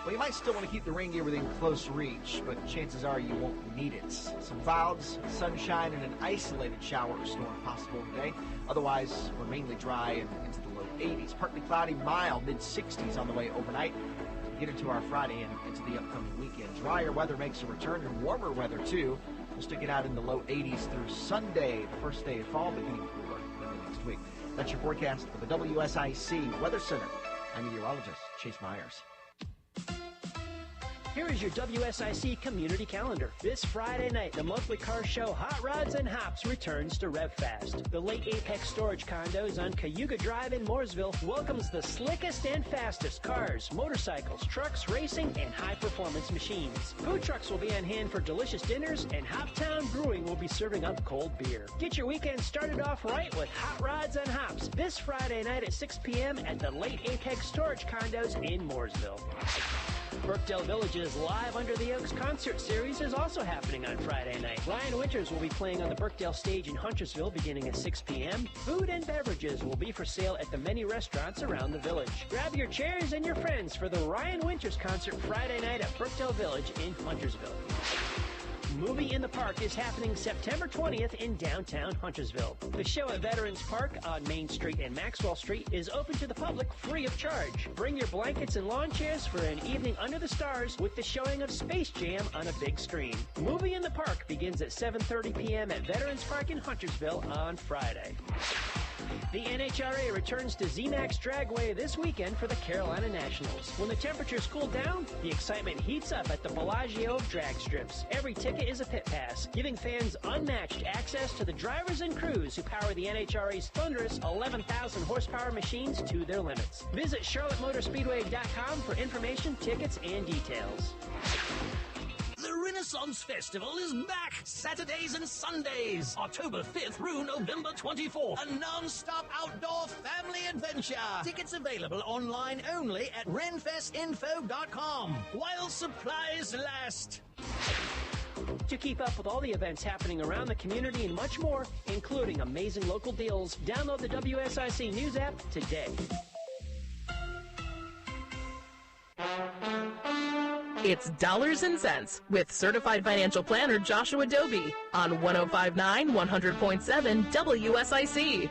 Well, you might still want to keep the rain gear within close reach, but chances are you won't need it. Some clouds, sunshine, and an isolated shower or storm possible today. Otherwise, we're mainly dry and into the low 80s. Partly cloudy, mild, mid-60s on the way overnight. Get into our Friday and into the upcoming weekend. Drier weather makes a return, and warmer weather too. We'll stick it out in the low 80s through Sunday, the first day of fall, beginning cooler early next week. That's your forecast for the WSIC Weather Center. I'm meteorologist Chase Myers. Here is your WSIC community calendar. This Friday night, the monthly car show Hot Rods and Hops returns to RevFast. The late Apex Storage Condos on Cayuga Drive in Mooresville welcomes the slickest and fastest cars, motorcycles, trucks, racing, and high-performance machines. Food trucks will be on hand for delicious dinners, and Hoptown Brewing will be serving up cold beer. Get your weekend started off right with Hot Rods and Hops this Friday night at 6 p.m. at the late Apex Storage Condos in Mooresville. Birkdale Village's Live Under the Oaks concert series is also happening on Friday night. Ryan Winters will be playing on the Birkdale stage in Huntersville beginning at 6 p.m. Food and beverages will be for sale at the many restaurants around the village. Grab your chairs and your friends for the Ryan Winters concert Friday night at Birkdale Village in Huntersville. Movie in the Park is happening September 20th in downtown Huntersville. The show at Veterans Park on Main Street and Maxwell Street is open to the public free of charge. Bring your blankets and lawn chairs for an evening under the stars with the showing of Space Jam on a big screen. Movie in the Park begins at 7:30 p.m. at Veterans Park in Huntersville on Friday. The NHRA returns to ZMAX Dragway this weekend for the Carolina Nationals. When the temperatures cool down, the excitement heats up at the Bellagio of drag strips. Every ticket is a pit pass, giving fans unmatched access to the drivers and crews who power the NHRA's thunderous 11,000 horsepower machines to their limits. Visit CharlotteMotorspeedway.com for information, tickets, and details. The Renaissance Festival is back Saturdays and Sundays, October 5th through November 24th. A non-stop outdoor family adventure. Tickets available online only at renfestinfo.com while supplies last. To keep up with all the events happening around the community and much more, including amazing local deals, download the WSIC News app today. It's Dollars and Cents with certified financial planner Joshua Dobi on 105.9 100.7 WSIC.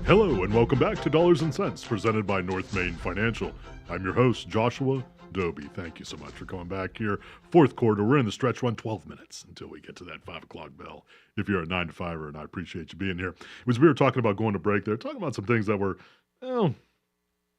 Hello and welcome back to Dollars and Cents, presented by North Main Financial. I'm your host, Joshua Dobi. Thank you so much for coming back here. Fourth quarter, we're in the stretch run, 12 minutes until we get to that 5 o'clock bell. If you're a 9 to 5er, and I appreciate you being here. As we were talking about going to break there, talking about some things that were, well,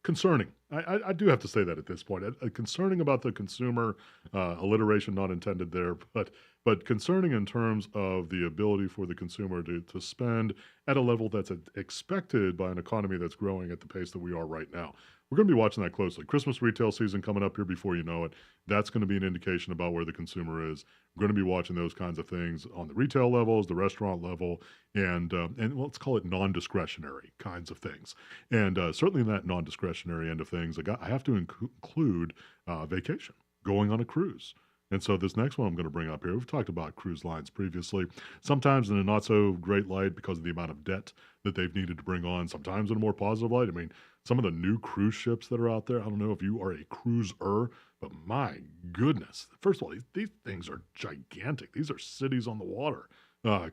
concerning. I do have to say that at this point. Concerning about the consumer, alliteration not intended there, but concerning in terms of the ability for the consumer to spend at a level that's expected by an economy that's growing at the pace that we are right now. We're going to be watching that closely. Christmas retail season coming up here before you know it. That's going to be an indication about where the consumer is. We're going to be watching those kinds of things on the retail levels, the restaurant level, and let's call it non-discretionary kinds of things. And certainly in that non-discretionary end of things, I have to include vacation, going on a cruise. And so this next one I'm going to bring up here, we've talked about cruise lines previously, sometimes in a not so great light because of the amount of debt that they've needed to bring on, sometimes in a more positive light. I mean, some of the new cruise ships that are out there, I don't know if you are a cruiser, but my goodness. First of all, these things are gigantic. These are cities on the water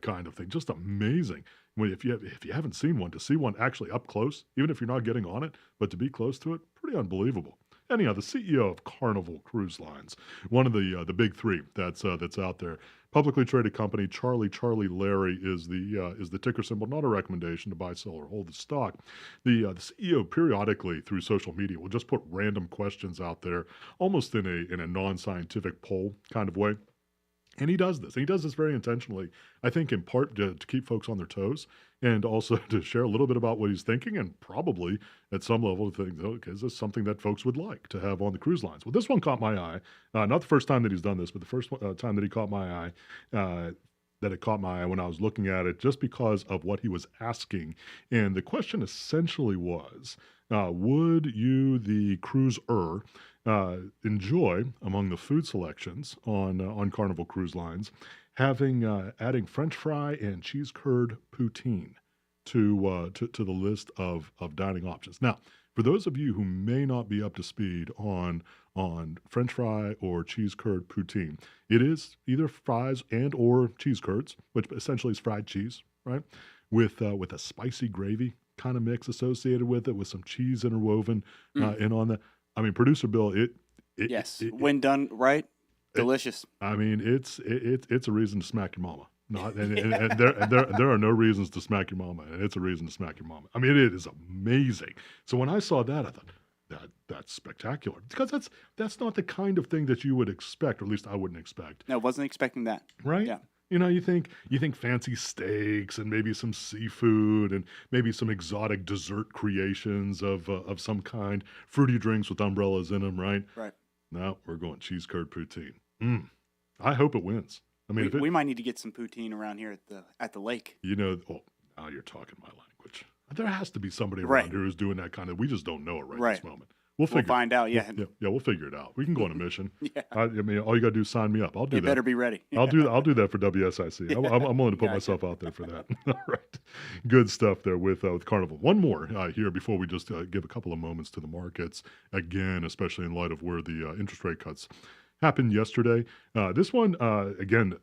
kind of thing. Just amazing. I mean, if you haven't seen one, to see one actually up close, even if you're not getting on it, but to be close to it, pretty unbelievable. Anyhow, the CEO of Carnival Cruise Lines, one of the big three that's out there, publicly traded company Charlie Larry is the ticker symbol. Not a recommendation to buy, sell, or hold the stock. The CEO periodically through social media will just put random questions out there, almost in a non-scientific poll kind of way. And he does this. And he does this very intentionally, I think, in part to keep folks on their toes and also to share a little bit about what he's thinking and probably at some level to think, okay, is this something that folks would like to have on the cruise lines? Well, this one caught my eye. Not the first time that he's done this, but the first time that he caught my eye, that it caught my eye when I was looking at it just because of what he was asking. And the question essentially was, would you, the cruiser, enjoy among the food selections on Carnival Cruise Lines, adding French fry and cheese curd poutine to the list of dining options. Now, for those of you who may not be up to speed on French fry or cheese curd poutine, it is either fries and or cheese curds, which essentially is fried cheese, right? With a spicy gravy kind of mix associated with it, with some cheese interwoven in on that. I mean, producer Bill, when done right, delicious. I mean, it's a reason to smack your mama. Not, and there are no reasons to smack your mama, and it's a reason to smack your mama. I mean, it is amazing. So when I saw that, I thought that's spectacular, because that's not the kind of thing that you would expect, or at least I wouldn't expect. No, wasn't expecting that. Right? Yeah. You know, you think fancy steaks and maybe some seafood and maybe some exotic dessert creations of some kind, fruity drinks with umbrellas in them, right? Right. No, we're going cheese curd poutine. I hope it wins. I mean, we might need to get some poutine around here at the lake. You know, now you're talking my language. There has to be somebody around here who's doing that kind of. We just don't know it right this moment. We'll find out. Yeah. We'll figure it out. We can go on a mission. Yeah. I mean, all you got to do is sign me up. I'll do that. You better be ready. I'll do that for WSIC. I'm willing to put myself out there for that. All right, good stuff there with Carnival. One more here before we just give a couple of moments to the markets again, especially in light of where the interest rate cuts happened yesterday. This one again,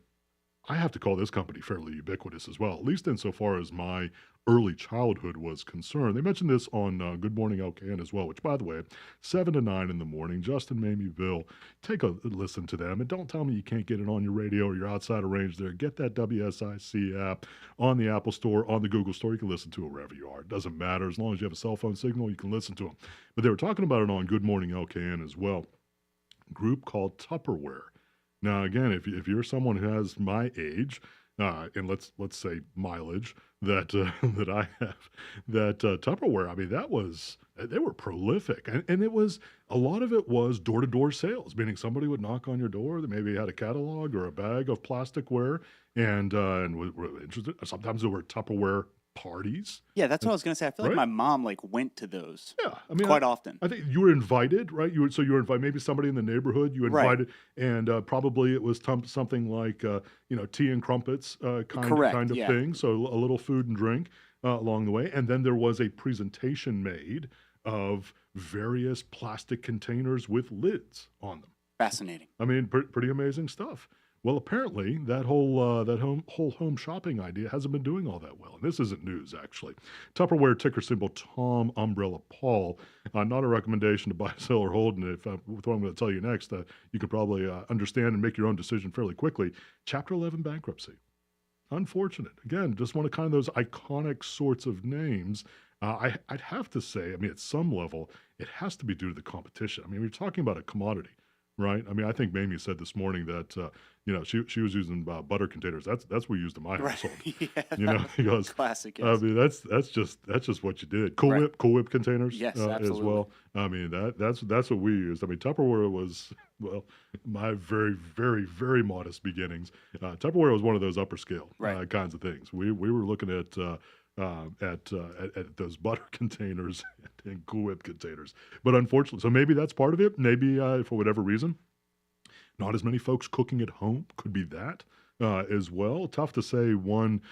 I have to call this company fairly ubiquitous as well, at least insofar as my early childhood was concerned. They mentioned this on Good Morning LKN as well, which, by the way, 7 to 9 in the morning, Justin, Mamie, Bill, take a listen to them. And don't tell me you can't get it on your radio or you're outside of range there. Get that WSIC app on the Apple Store, on the Google Store. You can listen to it wherever you are. It doesn't matter. As long as you have a cell phone signal, you can listen to them. But they were talking about it on Good Morning LKN as well. A group called Tupperware. Now, again, if you're someone who has my age, and let's say mileage that I have, that Tupperware, I mean, they were prolific, and it was, a lot of it was door-to-door sales, meaning somebody would knock on your door that maybe had a catalog or a bag of plasticware, and were interested. Sometimes there were Tupperware parties. Yeah, that's what I was going to say. I feel like my mom went to those. Yeah, I mean, quite often. I think you were invited, right? You were invited. Maybe somebody in the neighborhood you invited, and probably it was something like tea and crumpets kind of thing. So a little food and drink along the way, and then there was a presentation made of various plastic containers with lids on them. Fascinating. I mean, pretty amazing stuff. Well, apparently that whole home shopping idea hasn't been doing all that well. And this isn't news, actually. Tupperware, ticker symbol Tom Umbrella Paul. Not a recommendation to buy, sell, or hold. And with what I'm going to tell you next, you can probably understand and make your own decision fairly quickly. Chapter 11 bankruptcy. Unfortunate. Again, just one of kind of those iconic sorts of names. I'd have to say, I mean, at some level, it has to be due to the competition. I mean, we're talking about a commodity. Right. I mean, I think Mamie said this morning that she was using butter containers. That's what we used in my household. Yeah, because classic. Yes. I mean, that's just what you did. Cool Whip containers. Yes, as well. I mean, that's what we used. I mean, Tupperware was my very, very, very modest beginnings. Tupperware was one of those upper scale kinds of things. We were looking at those butter containers and Cool Whip containers. But unfortunately, so maybe that's part of it. Maybe for whatever reason, not as many folks cooking at home. Could be that as well. Tough to say one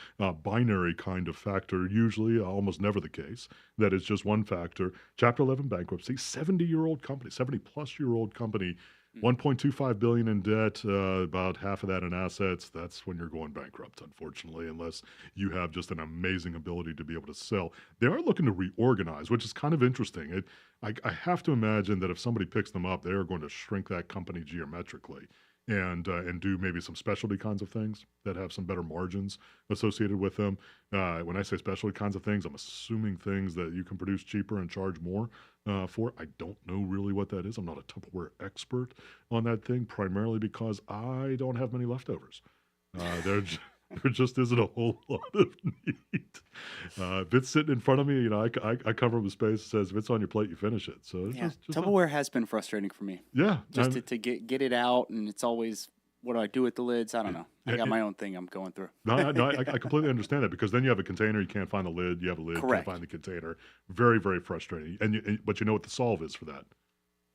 binary kind of factor. Usually, almost never the case. That is just one factor. Chapter 11 bankruptcy, 70-year-old company, 70-plus-year-old company, $1.25 billion in debt, about half of that in assets. That's when you're going bankrupt, unfortunately, unless you have just an amazing ability to be able to sell. They are looking to reorganize, which is kind of interesting. I have to imagine that if somebody picks them up, they are going to shrink that company geometrically and do maybe some specialty kinds of things that have some better margins associated with them. When I say specialty kinds of things, I'm assuming things that you can produce cheaper and charge more for. I don't know really what that is. I'm not a Tupperware expert on that thing, primarily because I don't have many leftovers. There just isn't a whole lot of need. If it's sitting in front of me, I cover up the space. It says, if it's on your plate, you finish it. So it's just Tupperware has been frustrating for me. Yeah. Just to get it out, and it's always, what do I do with the lids? I don't know. I got my own thing I'm going through. No, I completely understand that, because then you have a container, you can't find the lid. You have a lid, Correct. Can't find the container. Very, very frustrating. But you know what the solve is for that?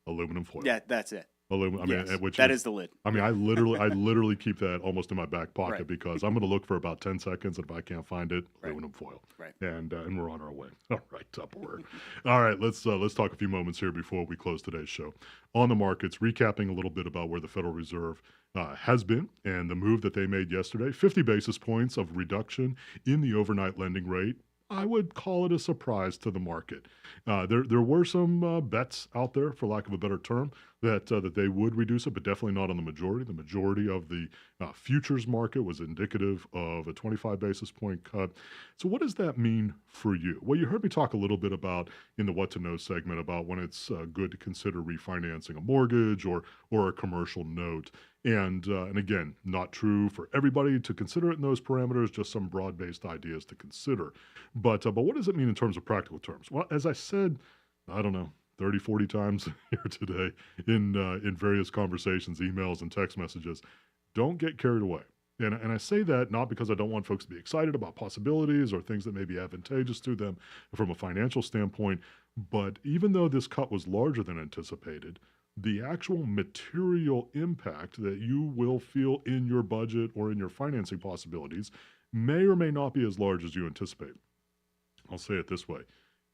aluminum foil. Yeah, that's it. Aluminum. Yes, I mean, that is the lid. I mean, I literally keep that almost in my back pocket Right. because I'm going to look for about 10 seconds, and if I can't find it, aluminum foil. Right. And we're on our way. All right, Tupperware. All right, let's talk a few moments here before we close today's show. On the markets, recapping a little bit about where the Federal Reserve has been and the move that they made yesterday. 50 basis points of reduction in the overnight lending rate. I would call it a surprise to the market. There were some bets out there, for lack of a better term, that they would reduce it, but definitely not on the majority. The majority of the futures market was indicative of a 25 basis point cut. So what does that mean for you? Well, you heard me talk a little bit about in the What to Know segment about when it's good to consider refinancing a mortgage or a commercial note. And again, not true for everybody to consider it in those parameters, just some broad-based ideas to consider. But what does it mean in terms of practical terms? Well, as I said, I don't know, 30, 40 times here today in various conversations, emails, and text messages, don't get carried away. And I say that not because I don't want folks to be excited about possibilities or things that may be advantageous to them from a financial standpoint, but even though this cut was larger than anticipated, the actual material impact that you will feel in your budget or in your financing possibilities may or may not be as large as you anticipate. I'll say it this way.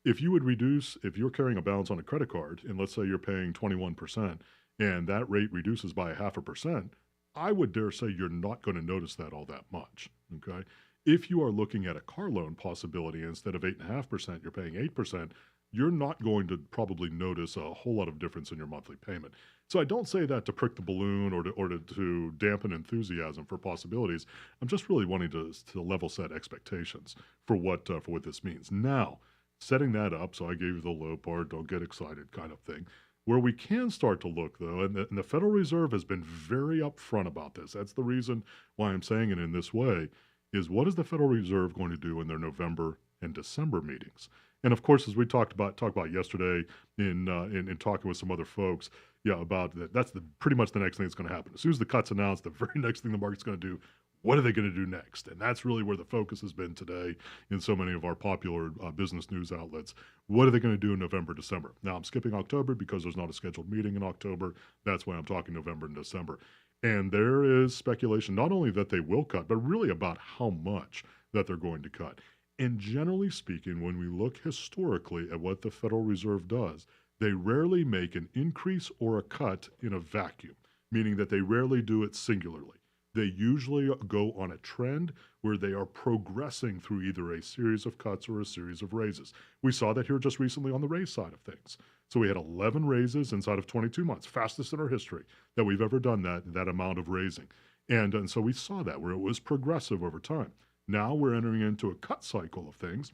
If you're carrying a balance on a credit card, and let's say you're paying 21%, and that rate reduces by 0.5%, I would dare say you're not going to notice that all that much, okay? If you are looking at a car loan possibility, instead of 8.5%, you're paying 8%, you're not going to probably notice a whole lot of difference in your monthly payment. So I don't say that to prick the balloon or to dampen enthusiasm for possibilities. I'm just really wanting to level set expectations for what this means. Now, setting that up, so I gave you the low part, don't get excited kind of thing. Where we can start to look, though, and the Federal Reserve has been very upfront about this. That's the reason why I'm saying it in this way, is what is the Federal Reserve going to do in their November and December meetings? And of course, as we talked about yesterday in talking with some other folks, about that, that's pretty much the next thing that's going to happen. As soon as the cut's announced, the very next thing the market's going to do, what are they going to do next? And that's really where the focus has been today in so many of our popular business news outlets. What are they going to do in November, December? Now, I'm skipping October because there's not a scheduled meeting in October. That's why I'm talking November and December. And there is speculation not only that they will cut, but really about how much that they're going to cut. And generally speaking, when we look historically at what the Federal Reserve does, they rarely make an increase or a cut in a vacuum, meaning that they rarely do it singularly. They usually go on a trend where they are progressing through either a series of cuts or a series of raises. We saw that here just recently on the raise side of things. So we had 11 raises inside of 22 months, fastest in our history that we've ever done that amount of raising. And so we saw that where it was progressive over time. Now we're entering into a cut cycle of things.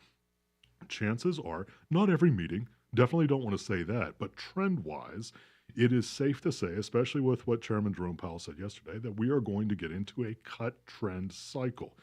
Chances are, not every meeting, definitely don't want to say that, but trend-wise, it is safe to say, especially with what Chairman Jerome Powell said yesterday, that we are going to get into a cut trend cycle.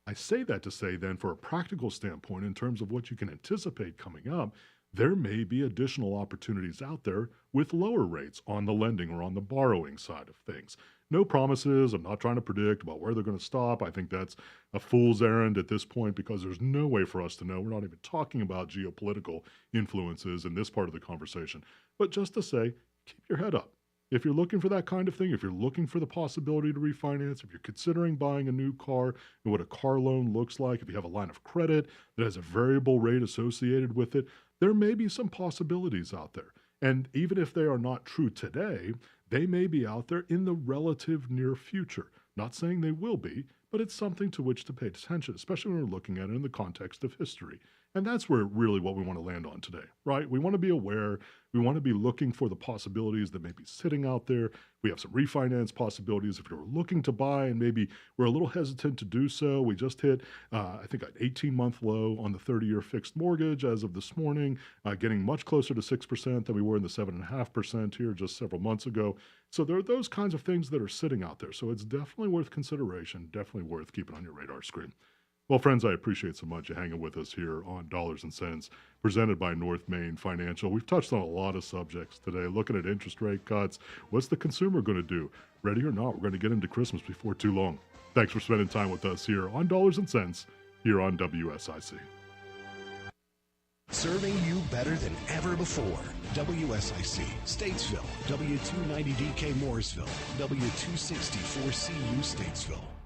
I say that to say then, for a practical standpoint, in terms of what you can anticipate coming up, there may be additional opportunities out there with lower rates on the lending or on the borrowing side of things. No promises. I'm not trying to predict about where they're going to stop. I think that's a fool's errand at this point because there's no way for us to know. We're not even talking about geopolitical influences in this part of the conversation. But just to say, keep your head up. If you're looking for that kind of thing, if you're looking for the possibility to refinance, if you're considering buying a new car and what a car loan looks like, if you have a line of credit that has a variable rate associated with it, there may be some possibilities out there. And even if they are not true today, they may be out there in the relative near future. Not saying they will be, but it's something to which to pay attention, especially when we're looking at it in the context of history. And that's where really what we want to land on today, right? We want to be aware. We want to be looking for the possibilities that may be sitting out there. We have some refinance possibilities. If you're looking to buy and maybe we're a little hesitant to do so, we just hit, I think, an 18-month low on the 30-year fixed mortgage as of this morning, getting much closer to 6% than we were in the 7.5% here just several months ago. So there are those kinds of things that are sitting out there. So it's definitely worth consideration, definitely worth keeping on your radar screen. Well, friends, I appreciate so much you hanging with us here on Dollars and Cents, presented by North Main Financial. We've touched on a lot of subjects today, looking at interest rate cuts. What's the consumer going to do? Ready or not, we're going to get into Christmas before too long. Thanks for spending time with us here on Dollars and Cents here on WSIC. Serving you better than ever before. WSIC, Statesville, W290DK Mooresville, W264CU Statesville.